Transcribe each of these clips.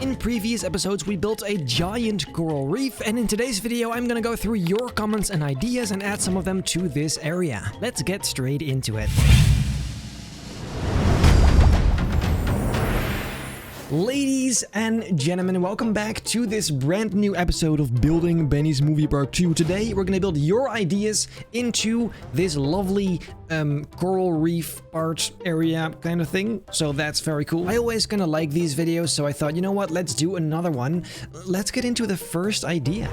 In previous episodes, we built a giant coral reef, and in today's video, I'm gonna go through your comments and ideas and add some of them to this area. Let's get straight into it. Ladies and gentlemen, welcome back to this brand new episode of Building Benny's Movie Park 2. Today, we're gonna build your ideas into this lovely coral reef art area kind of thing. So that's very cool. I always kind of like these videos, so I thought, you know what, let's do another one. Let's get into the first idea.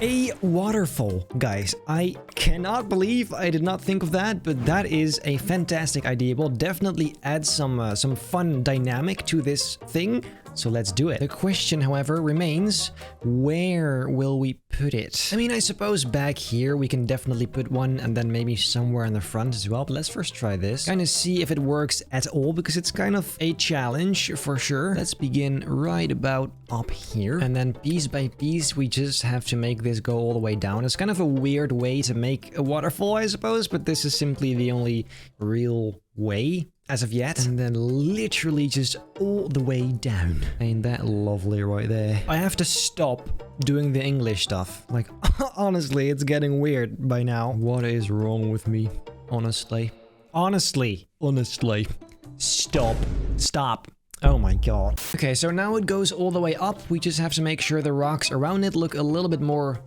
A waterfall, guys. I cannot believe I did not think of that, but that is a fantastic idea. We'll definitely add some fun dynamic to this thing, so let's do it. The question, however, remains, where will we put it? I mean, I suppose back here we can definitely put one, and then maybe somewhere in the front as well, but let's first try this. Kind of see if it works at all, because it's kind of a challenge for sure. Let's begin right about up here, and then piece by piece we just have to make this go all the way down. It's kind of a weird way to make a waterfall, I suppose, but this is simply the only real way as of yet. And then literally just all the way down. Ain't that lovely right there? I have to stop doing the English stuff. Like, honestly, it's getting weird by now. What is wrong with me? Honestly. Honestly. Stop. Oh my god. Okay, so now it goes all the way up. We just have to make sure the rocks around it look a little bit more,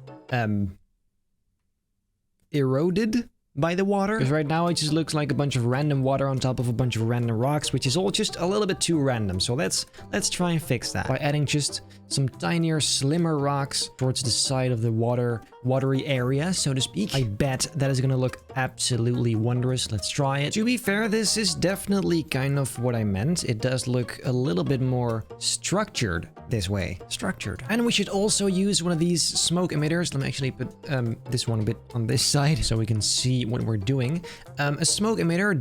eroded by the water. Because right now it just looks like a bunch of random water on top of a bunch of random rocks, which is all just a little bit too random. So let's try and fix that by adding just some tinier, slimmer rocks towards the side of the watery area, so to speak. I bet that is gonna look absolutely wondrous. Let's try it. To be fair, this is definitely kind of what I meant. It does look a little bit more structured this way. And we should also use one of these smoke emitters. Let me actually put this one a bit on this side so we can see what we're doing. A smoke emitter,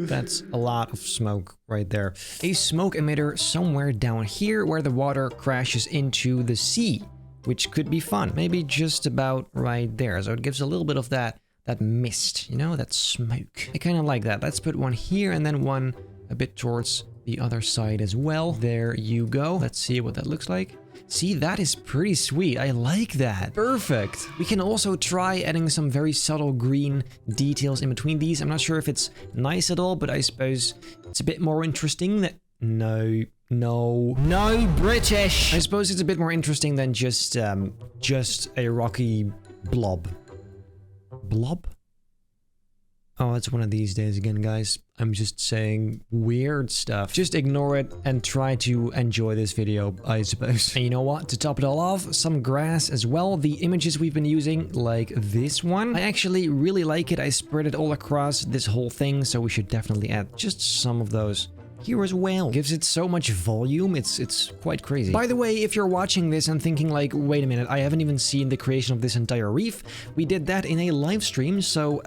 that's a lot of smoke right there. A smoke emitter somewhere down here where the water crashes into the sea, which could be fun. Maybe just about right there. So it gives a little bit of that mist, you know, that smoke. I kind of like that. Let's put one here and then one a bit towards the other side as well. There you go. Let's see what that looks like. See, that is pretty sweet. I like that. Perfect. We can also try adding some very subtle green details in between these. I'm not sure if it's nice at all, but I suppose it's a bit more interesting that... No, British. I suppose it's a bit more interesting than just a rocky blob. Blob? Oh, it's one of these days again, guys. I'm just saying weird stuff. Just ignore it and try to enjoy this video, I suppose. And you know what? To top it all off, some grass as well. The images we've been using, like this one, I actually really like it. I spread it all across this whole thing, so we should definitely add just some of those here as well. Gives it so much volume, it's quite crazy. By the way, if you're watching this and thinking like, wait a minute, I haven't even seen the creation of this entire reef, we did that in a live stream, so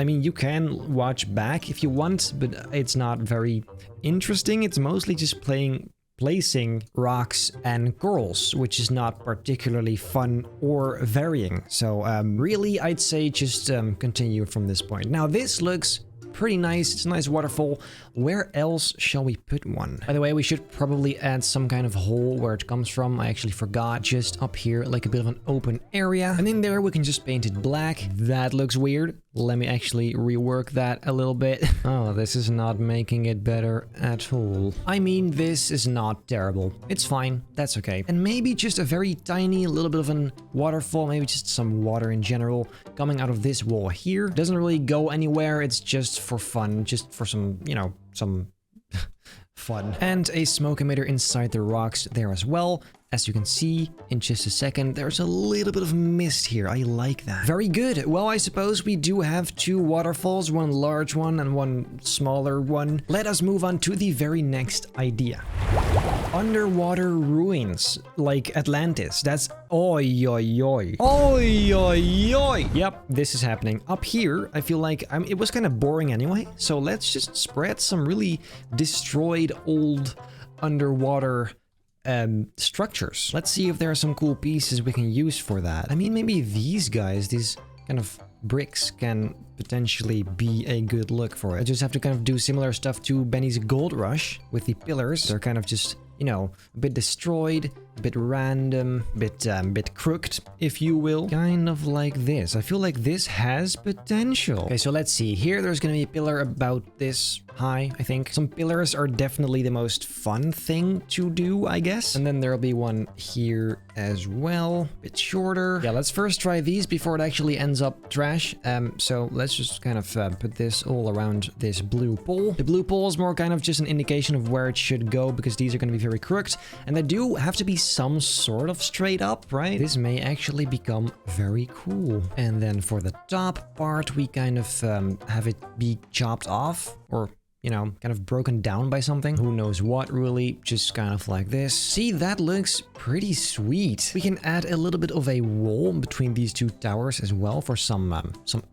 you can watch back if you want, but it's not very interesting. It's mostly just placing rocks and corals, which is not particularly fun or varying. So really, I'd say just continue from this point. Now this looks pretty nice. It's a nice waterfall. Where else shall we put one? By the way, we should probably add some kind of hole where it comes from. I actually forgot. Just up here, like a bit of an open area. And in there, we can just paint it black. That looks weird. Let me actually rework that a little bit. Oh, this is not making it better at all. I mean, this is not terrible. It's fine. That's okay. And maybe just a very tiny little bit of a waterfall. Maybe just some water in general coming out of this wall here. Doesn't really go anywhere. It's just for fun. Just for some, you know, some fun. And a smoke emitter inside the rocks there as well. As you can see in just a second, there's a little bit of mist here. I like that. Very good. Well, I suppose we do have two waterfalls, one large one and one smaller one. Let us move on to the very next idea. Underwater ruins, like Atlantis. That's oi oi oi. Oi oi oi. Yep, this is happening. Up here, I feel like it was kind of boring anyway. So let's just spread some really destroyed old underwater structures. Let's see if there are some cool pieces we can use for that. I mean, maybe these guys, these kind of bricks can potentially be a good look for it. I just have to kind of do similar stuff to Benny's Gold Rush with the pillars. They're kind of just you know, a bit destroyed, a bit random, a bit crooked, if you will. Kind of like this. I feel like this has potential. Okay, so let's see. Here, there's gonna be a pillar about this high, I think. Some pillars are definitely the most fun thing to do, I guess. And then there'll be one here as well, a bit shorter. Yeah, let's first try these before it actually ends up trash. So let's just kind of put this all around this blue pole. The blue pole is more kind of just an indication of where it should go, because these are going to be very crooked, and they do have to be some sort of straight up, right? This may actually become very cool. And then for the top part, we kind of have it be chopped off, or you know, kind of broken down by something. Who knows what, really. Just kind of like this. See, that looks pretty sweet. We can add a little bit of a wall between these two towers as well for some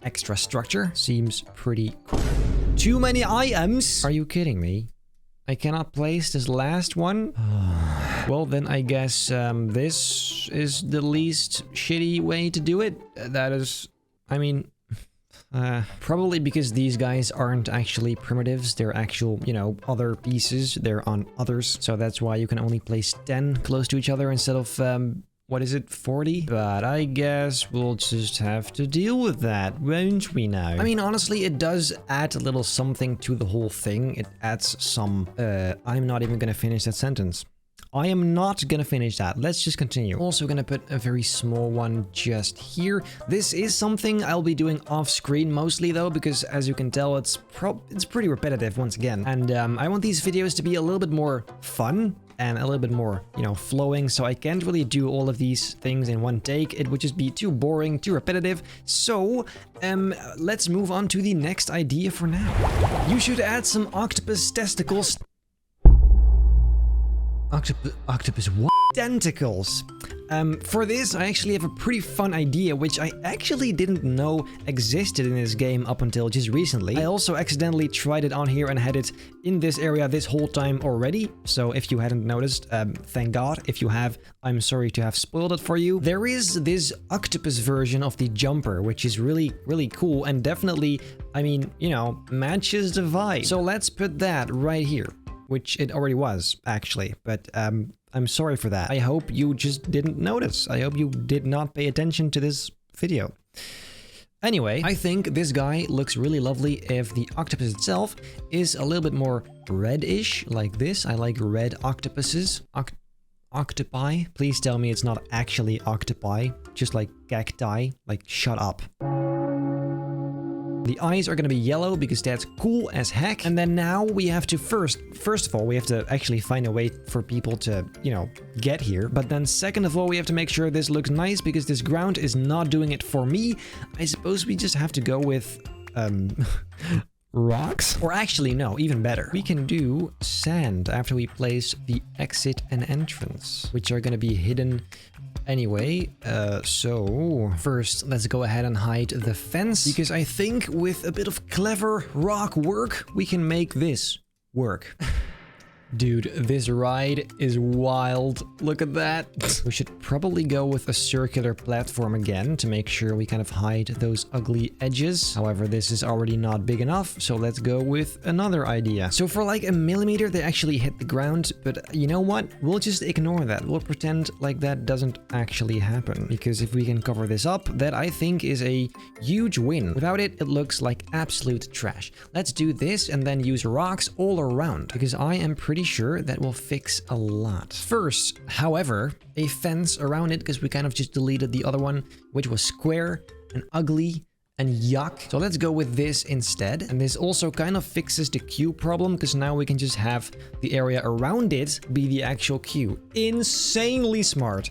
extra structure. Seems pretty cool. Too many items? Are you kidding me? I cannot place this last one? Well, then I guess this is the least shitty way to do it. That is, I mean... probably because these guys aren't actually primitives, they're actual, you know, other pieces, they're on others. So that's why you can only place 10 close to each other instead of, what is it, 40? But I guess we'll just have to deal with that, won't we now? I mean, honestly, it does add a little something to the whole thing. It adds some, I'm not even gonna finish that sentence. I am not gonna finish that. Let's just continue. Also gonna put a very small one just here. This is something I'll be doing off screen mostly though, because as you can tell, it's pretty repetitive once again. And I want these videos to be a little bit more fun and a little bit more, you know, flowing. So I can't really do all of these things in one take. It would just be too boring, too repetitive. So let's move on to the next idea for now. You should add some octopus testicles. Octopus what? Tentacles. For this, I actually have a pretty fun idea, which I actually didn't know existed in this game up until just recently. I also accidentally tried it on here and had it in this area this whole time already. So if you hadn't noticed, thank God. If you have, I'm sorry to have spoiled it for you. There is this octopus version of the jumper, which is really, really cool and definitely, I mean, you know, matches the vibe. So let's put that right here. Which it already was, actually, but I'm sorry for that. I hope you just didn't notice. I hope you did not pay attention to this video. Anyway, I think this guy looks really lovely if the octopus itself is a little bit more reddish, like this. I like red octopuses. Octopi? Please tell me it's not actually octopi, just like cacti. Like, shut up. The eyes are going to be yellow because that's cool as heck. And then now we have to first of all, we have to actually find a way for people to, you know, get here. But then second of all, we have to make sure this looks nice because this ground is not doing it for me. I suppose we just have to go with, rocks? Or actually, no, even better. We can do sand after we place the exit and entrance, which are going to be hidden anyway. So first, let's go ahead and hide the fence, because I think with a bit of clever rock work, we can make this work. Dude, this ride is wild. Look at that. We should probably go with a circular platform again to make sure we kind of hide those ugly edges. However, this is already not big enough, so let's go with another idea. So for like a millimeter, they actually hit the ground, but you know what? We'll just ignore that. We'll pretend like that doesn't actually happen, because if we can cover this up, that I think is a huge win. Without it, it looks like absolute trash. Let's do this and then use rocks all around, because I am pretty sure that will fix a lot. First, however, a fence around it, because we kind of just deleted the other one, which was square and ugly and yuck. So let's go with this instead. And this also kind of fixes the queue problem, because now we can just have the area around it be the actual queue. Insanely smart.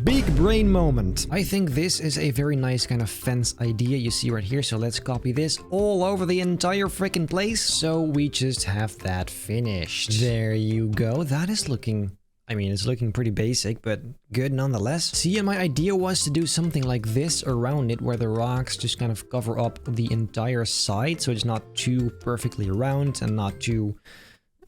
Big brain moment. I think this is a very nice kind of fence idea you see right here. So let's copy this all over the entire freaking place. So we just have that finished. There you go. That is looking, I mean, it's looking pretty basic, but good nonetheless. See, and my idea was to do something like this around it, where the rocks just kind of cover up the entire side. So it's not too perfectly round and not too,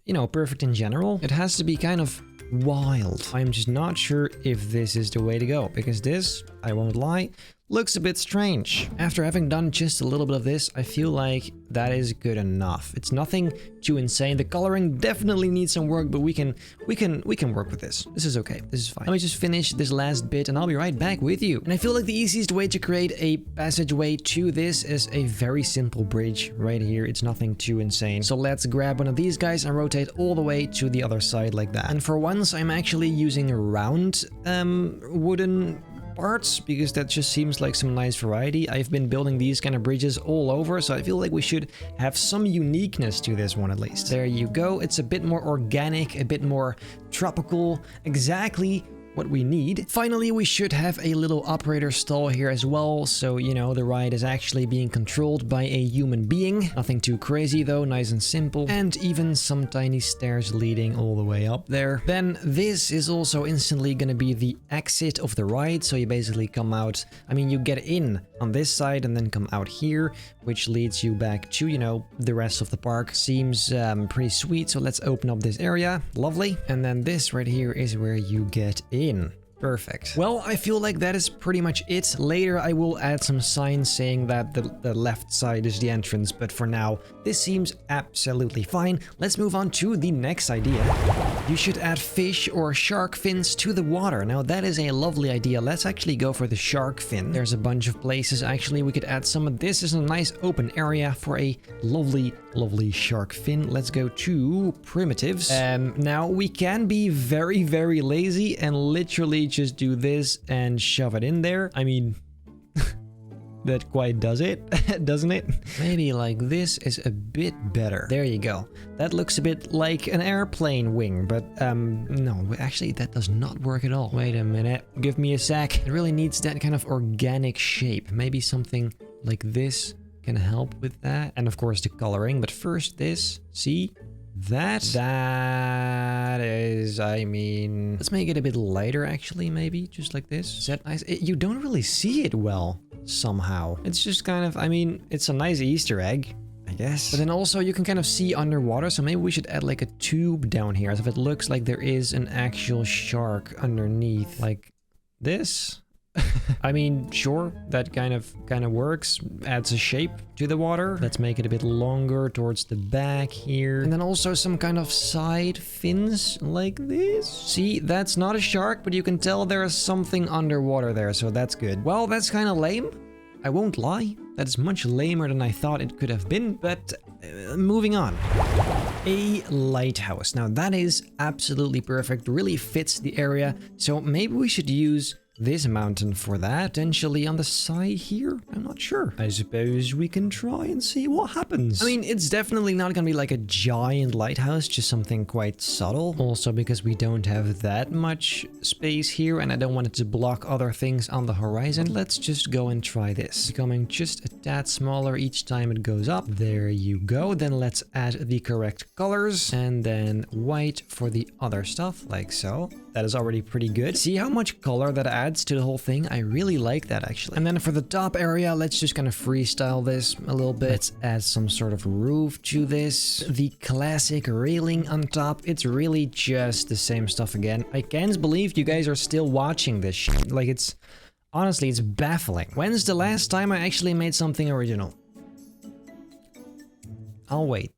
you know, perfect in general. It has to be kind of wild. I'm just not sure if this is the way to go, because this, I won't lie, looks a bit strange. After having done just a little bit of this, I feel like that is good enough. It's nothing too insane. The coloring definitely needs some work, but we can work with this. This is okay. This is fine. Let me just finish this last bit and I'll be right back with you. And I feel like the easiest way to create a passageway to this is a very simple bridge right here. It's nothing too insane. So let's grab one of these guys and rotate all the way to the other side like that. And for once, I'm actually using round wooden parts because that just seems like some nice variety. I've been building these kind of bridges all over, so I feel like we should have some uniqueness to this one at least. There you go. It's a bit more organic, a bit more tropical, exactly what we need. Finally, we should have a little operator stall here as well, so you know the ride is actually being controlled by a human being. Nothing too crazy though, nice and simple, and even some tiny stairs leading all the way up there. Then this is also instantly gonna be the exit of the ride, so you basically come out, I mean you get in on this side and then come out here, which leads you back to, you know, the rest of the park. Seems pretty sweet, so let's open up this area. Lovely. And then this right here is where you get in. Perfect. Well, I feel like that is pretty much it. Later, I will add some signs saying that the left side is the entrance, but for now, this seems absolutely fine. Let's move on to the next idea. You should add fish or shark fins to the water. Now, that is a lovely idea. Let's actually go for the shark fin. There's a bunch of places, actually, we could add some of this. Is a nice open area for a lovely, lovely shark fin. Let's go to primitives. Now, we can be very, very lazy and literally just do this and shove it in there. I mean, that quite does it, doesn't it? Maybe like this is a bit better. There you go. That looks a bit like an airplane wing, but no, actually that does not work at all. Wait a minute, give me a sec. It really needs that kind of organic shape. Maybe something like this can help with that. And of course the coloring, but first this, see? That is, I mean, let's make it a bit lighter actually, maybe, just like this. Is that nice? You don't really see it well, somehow. It's just kind of, I mean, it's a nice Easter egg, I guess. But then also you can kind of see underwater, so maybe we should add like a tube down here, as if it looks like there is an actual shark underneath, like this. I mean, sure, that kind of works. Adds a shape to the water. Let's make it a bit longer towards the back here. And then also some kind of side fins like this. See, that's not a shark, but you can tell there is something underwater there, so that's good. Well, that's kind of lame. I won't lie. That's much lamer than I thought it could have been, but moving on. A lighthouse. Now that is absolutely perfect. Really fits the area. So maybe we should use this mountain for that. Potentially on the side here? I'm not sure. I suppose we can try and see what happens. I mean, it's definitely not gonna be like a giant lighthouse, just something quite subtle. Also because we don't have that much space here and I don't want it to block other things on the horizon. Let's just go and try this. Becoming just a tad smaller each time it goes up. There you go. Then let's add the correct colors and then white for the other stuff, like so. That is already pretty good. See how much color that adds to the whole thing? I really like that actually. And then for the top area, let's just kind of freestyle this a little bit. Let's add some sort of roof to this. The classic railing on top. It's really just the same stuff again. I can't believe you guys are still watching this shit. Like it's, honestly, it's baffling. When's the last time I actually made something original? I'll wait.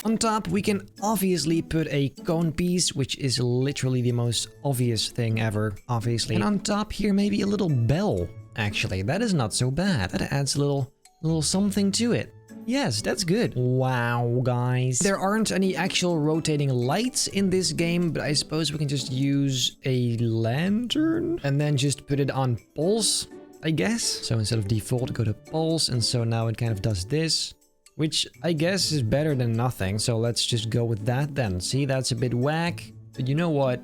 On top, we can obviously put a cone piece, which is literally the most obvious thing ever, obviously. And on top here, maybe a little bell. Actually, that is not so bad. That adds a little something to it. Yes, that's good. Wow, guys. There aren't any actual rotating lights in this game, but I suppose we can just use a lantern and then just put it on pulse, I guess. So instead of default, go to pulse, and so now it kind of does this. Which I guess is better than nothing, so let's just go with that then. See, that's a bit whack, but you know what?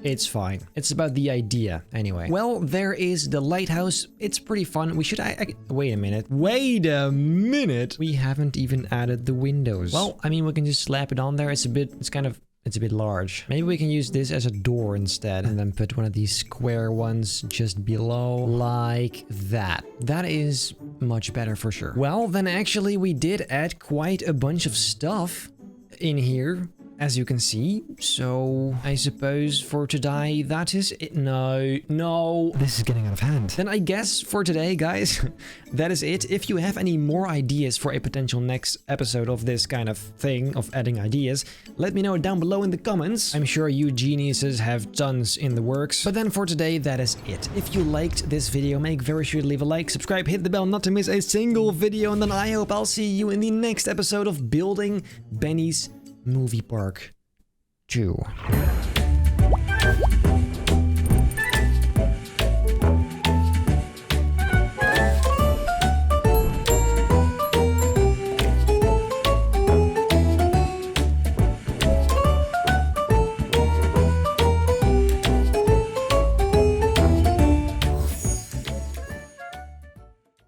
It's fine. It's about the idea, anyway. Well, there is the lighthouse. It's pretty fun. We should... wait a minute. Wait a minute! We haven't even added the windows. Well, I mean, we can just slap it on there. It's a bit large. Maybe we can use this as a door instead and then put one of these square ones just below like that. That is much better for sure. Well, then actually we did add quite a bunch of stuff in here as you can see. So I suppose for today, that is it. No, this is getting out of hand. Then I guess for today, guys, that is it. If you have any more ideas for a potential next episode of this kind of thing, of adding ideas, let me know down below in the comments. I'm sure you geniuses have tons in the works. But then for today, that is it. If you liked this video, make very sure to leave a like, subscribe, hit the bell not to miss a single video, and then I hope I'll see you in the next episode of Building Benny's Movie Park 2.